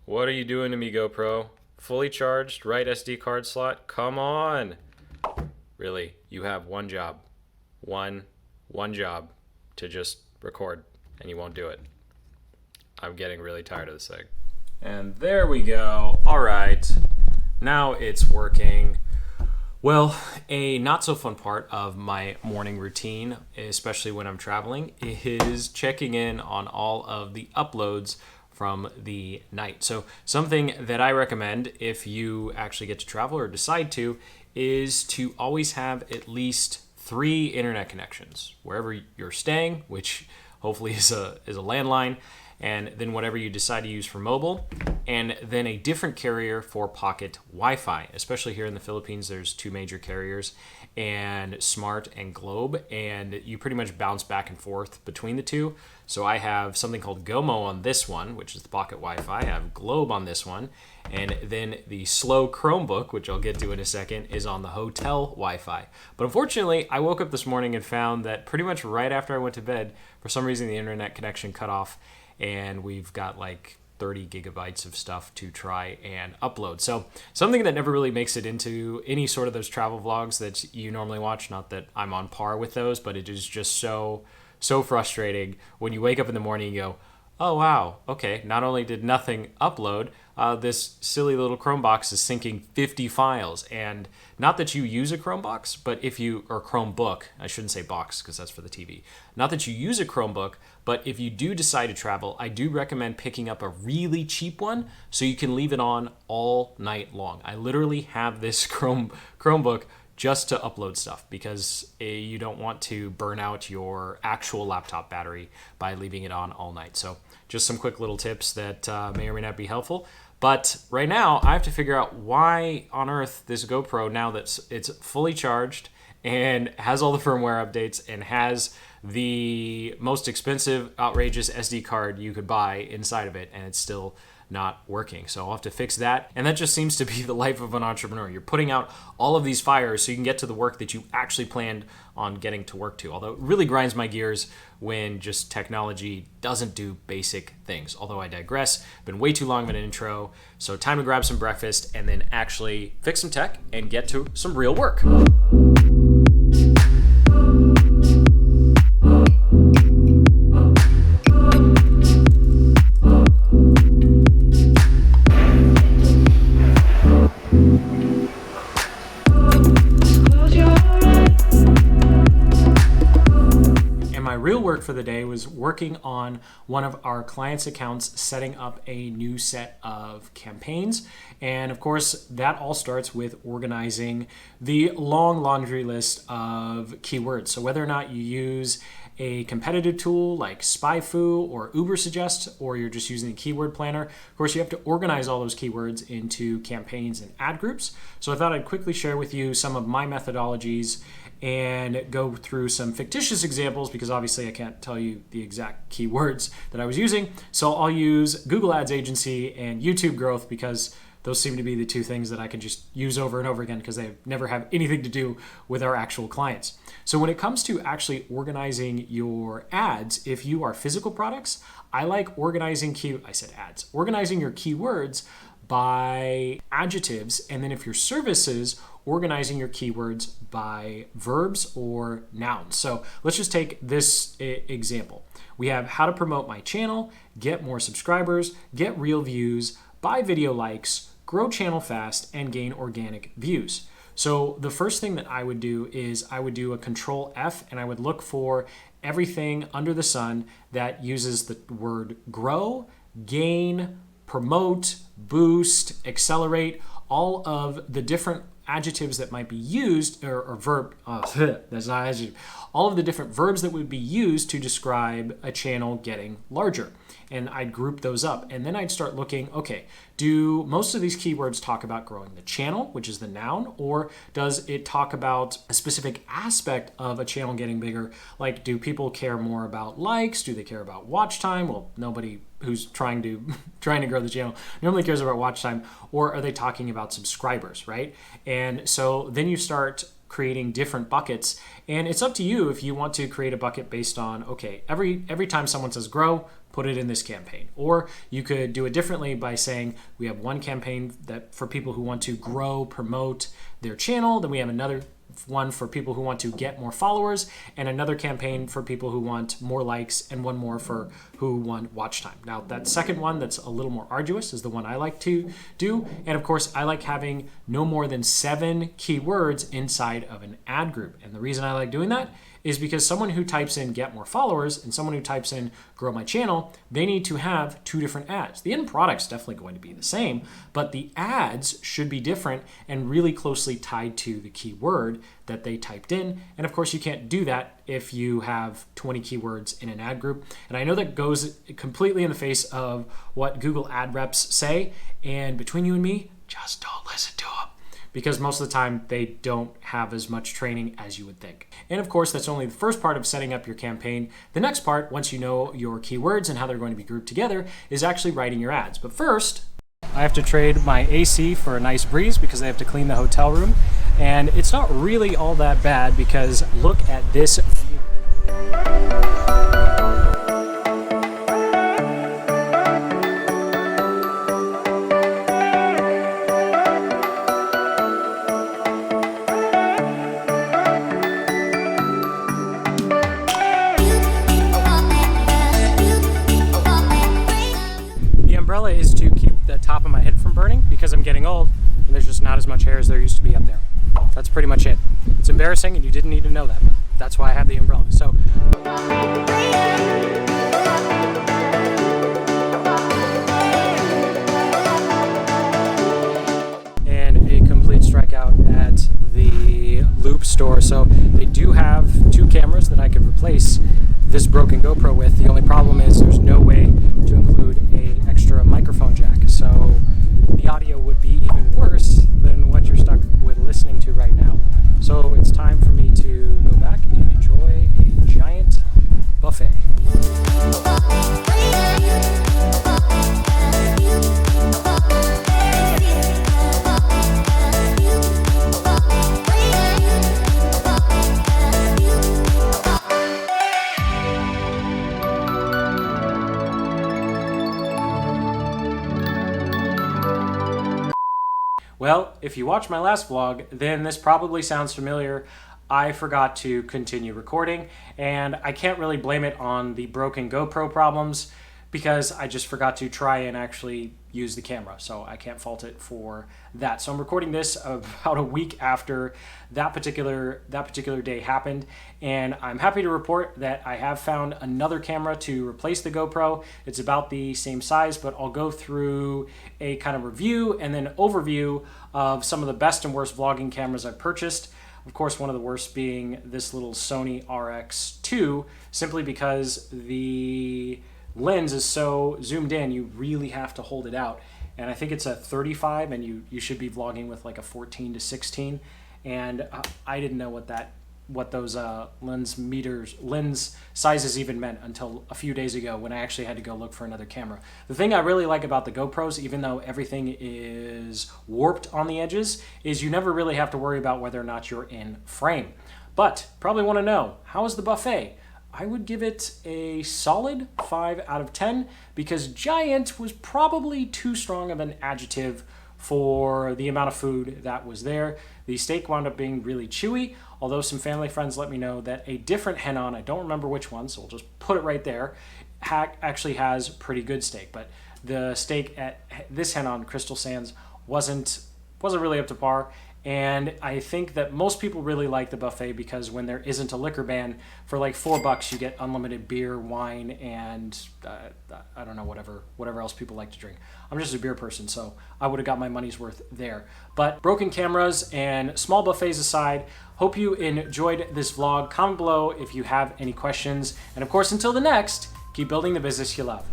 What are you doing to me, GoPro? Fully charged, right SD card slot? Come on! Really, you have one job. One job to just record, and you won't do it. I'm getting really tired of this thing. And there we go. All right. Now it's working. Well, a not so fun part of my morning routine, especially when I'm traveling, is checking in on all of the uploads from the night. So something that I recommend if you actually get to travel or decide to is to always have at least 3 internet connections wherever you're staying, which hopefully is a landline, and then whatever you decide to use for mobile, and then a different carrier for pocket Wi-Fi. Especially here in the Philippines, there's 2 major carriers, and Smart and Globe, and you pretty much bounce back and forth between the two. So I have something called GOMO on this one, which is the pocket Wi-Fi. I have Globe on this one, and then the slow Chromebook, which I'll get to in a second, is on the hotel Wi-Fi. But unfortunately, I woke up this morning and found that pretty much right after I went to bed, for some reason the internet connection cut off, and we've got like 30 gigabytes of stuff to try and upload. So something that never really makes it into any sort of those travel vlogs that you normally watch, not that I'm on par with those, but it is just so frustrating when you wake up in the morning and you go, oh wow, okay, not only did nothing upload, this silly little Chromebox is syncing 50 files. And not that you use a Chromebox, but if you, or Chromebook, I shouldn't say box because that's for the TV. Not that you use a Chromebook, but if you do decide to travel, I do recommend picking up a really cheap one so you can leave it on all night long. I literally have this Chromebook just to upload stuff because you don't want to burn out your actual laptop battery by leaving it on all night. So just some quick little tips that may or may not be helpful. But right now, I have to figure out why on earth this GoPro, now that it's fully charged and has all the firmware updates and has the most expensive, outrageous SD card you could buy inside of it, and it's still not working. So I'll have to fix that. And that just seems to be the life of an entrepreneur. You're putting out all of these fires so you can get to the work that you actually planned on getting to work to. Although it really grinds my gears when just technology doesn't do basic things. Although I digress, been way too long of an intro. So time to grab some breakfast and then actually fix some tech and get to some real work. Real work for the day was working on one of our clients' accounts, setting up a new set of campaigns. And of course, that all starts with organizing the long laundry list of keywords. So whether or not you use a competitive tool like SpyFu or Ubersuggest, or you're just using a keyword planner, of course, you have to organize all those keywords into campaigns and ad groups. So I thought I'd quickly share with you some of my methodologies and go through some fictitious examples because obviously I can't tell you the exact keywords that I was using. So I'll use Google Ads Agency and YouTube Growth because those seem to be the 2 things that I can just use over and over again because they never have anything to do with our actual clients. So when it comes to actually organizing your ads, if you are physical products, I like organizing organizing your keywords by adjectives, and then if you're services, organizing your keywords by verbs or nouns. So let's just take this example. We have how to promote my channel, get more subscribers, get real views, buy video likes, grow channel fast, and gain organic views. So the first thing that I would do is I would do a Control F and I would look for everything under the sun that uses the word grow, gain, promote, boost, accelerate, all of the different adjectives that might be used, or verb, that's not adjective, all of the different verbs that would be used to describe a channel getting larger. And I'd group those up. And then I'd start looking, okay, do most of these keywords talk about growing the channel, which is the noun, or does it talk about a specific aspect of a channel getting bigger? Like, do people care more about likes? Do they care about watch time? Well, nobody who's trying to grow the channel normally cares about watch time. Or are they talking about subscribers, right? And so then you start creating different buckets. And it's up to you if you want to create a bucket based on, okay, every time someone says grow, put it in this campaign. Or you could do it differently by saying we have one campaign that for people who want to grow, promote their channel. Then we have another one for people who want to get more followers, and another campaign for people who want more likes, and one more for who want watch time. Now, that second one that's a little more arduous is the one I like to do. And of course, I like having no more than 7 keywords inside of an ad group. And the reason I like doing that is because someone who types in get more followers and someone who types in grow my channel, they need to have 2 different ads. The end product's definitely going to be the same, but the ads should be different and really closely tied to the keyword that they typed in. And of course, you can't do that if you have 20 keywords in an ad group. And I know that goes completely in the face of what Google ad reps say. And between you and me, just don't listen to them, because most of the time they don't have as much training as you would think. And of course, that's only the first part of setting up your campaign. The next part, once you know your keywords and how they're going to be grouped together, is actually writing your ads. But first, I have to trade my AC for a nice breeze because they have to clean the hotel room. And it's not really all that bad because look at this view. Is to keep the top of my head from burning because I'm getting old and there's just not as much hair as there used to be up there. That's pretty much it. It's embarrassing and you didn't need to know that, but that's why I have the umbrella. So and a complete strikeout at the Loop store. So they do have 2 cameras that I could replace this broken GoPro with. The only problem is there's no way to include a extra microphone jack, so the audio would be even worse than what you're stuck with listening to right now. So it's time for me to go back and enjoy a giant buffet. Well, if you watched my last vlog, then this probably sounds familiar. I forgot to continue recording, and I can't really blame it on the broken GoPro problems because I just forgot to try and actually use the camera, so I can't fault it for that. So I'm recording this about a week after that particular day happened, and I'm happy to report that I have found another camera to replace the GoPro. It's about the same size, but I'll go through a kind of review and then overview of some of the best and worst vlogging cameras I've purchased. Of course, one of the worst being this little Sony RX2, simply because the lens is so zoomed in, you really have to hold it out. And I think it's a 35, and you should be vlogging with like a 14 to 16. And I didn't know what those lens sizes even meant until a few days ago when I actually had to go look for another camera. The thing I really like about the GoPros, even though everything is warped on the edges, is you never really have to worry about whether or not you're in frame. But probably want to know, how is the buffet? I would give it a solid 5 out of 10 because giant was probably too strong of an adjective for the amount of food that was there. The steak wound up being really chewy, although some family friends let me know that a different Henan, I don't remember which one, so we'll just put it right there, actually has pretty good steak. But the steak at this Henan, Crystal Sands, wasn't really up to par. And I think that most people really like the buffet because when there isn't a liquor ban, for like $4 you get unlimited beer, wine, and I don't know, whatever else people like to drink. I'm just a beer person, so I would have got my money's worth there. But broken cameras and small buffets aside, hope you enjoyed this vlog. Comment below if you have any questions. And of course, until the next, keep building the business you love.